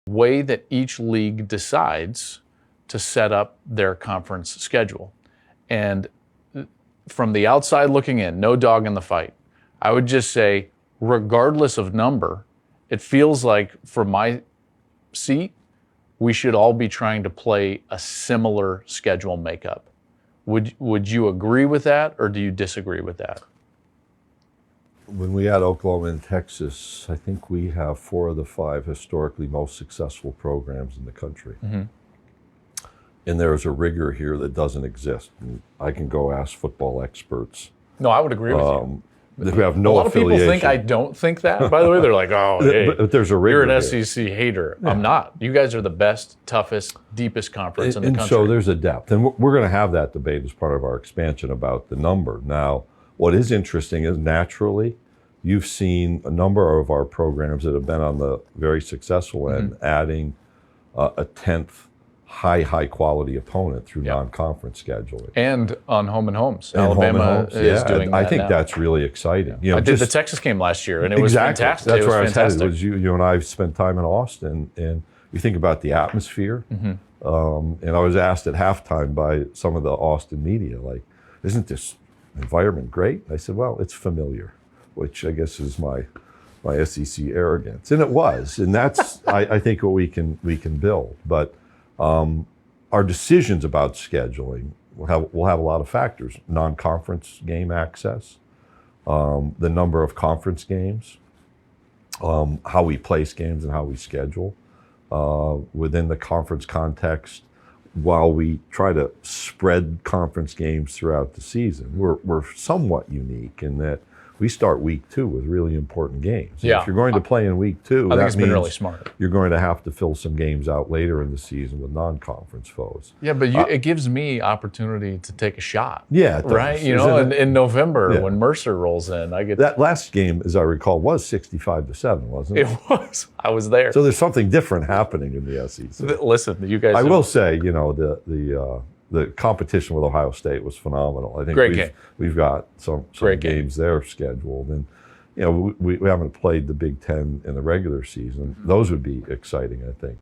way that each league decides to set up their conference schedule. And from the outside looking in, no dog in the fight, I would just say, regardless of number, it feels like from my seat, we should all be trying to play a similar schedule makeup. Would you agree with that, or do you disagree with that? When we had Oklahoma and Texas, I think we have 4 of the 5 historically most successful programs in the country. Mm-hmm. And there's a rigor here that doesn't exist. And I can go ask football experts. No, I would agree with you. Who have no a lot of people think I don't think that. By the way, they're like, "Oh, hey, but there's a rigor. You're an here. SEC hater." Yeah. I'm not. You guys are the best, toughest, deepest conference in the country. And so there's a depth, and we're going to have that debate as part of our expansion about the number. Now, what is interesting is naturally, you've seen a number of our programs that have been on the very successful end adding a 10th high quality opponent through non-conference scheduling. And on home and homes. Alabama is doing that. I think now. That's really exciting. I did the Texas game last year, and it was fantastic. That's where I was fantastic. headed. You and I spent time in Austin, and you think about the atmosphere. And I was asked at halftime by some of the Austin media, like, isn't this environment great? I said, well, it's familiar, which I guess is my SEC arrogance. And it was. And that's, I think, what we can build. But our decisions about scheduling will have a lot of factors: non-conference game access, the number of conference games, how we place games and how we schedule within the conference context. While we try to spread conference games throughout the season, we're somewhat unique in that we start week 2 with really important games. Yeah. If you're going to play in week 2, I think that it's means been really smart. You're going to have to fill some games out later in the season with non-conference foes. Yeah, but it gives me opportunity to take a shot. Yeah, it does. Right. You know, in November when Mercer rolls in, I get that last game, as I recall, was 65-7, wasn't it? It was. I was there. So there's something different happening in the SEC. Listen, you guys. I will say, you know, the competition with Ohio State was phenomenal. I think we've got some games there scheduled, and you know we haven't played the Big Ten in the regular season. Those would be exciting, I think.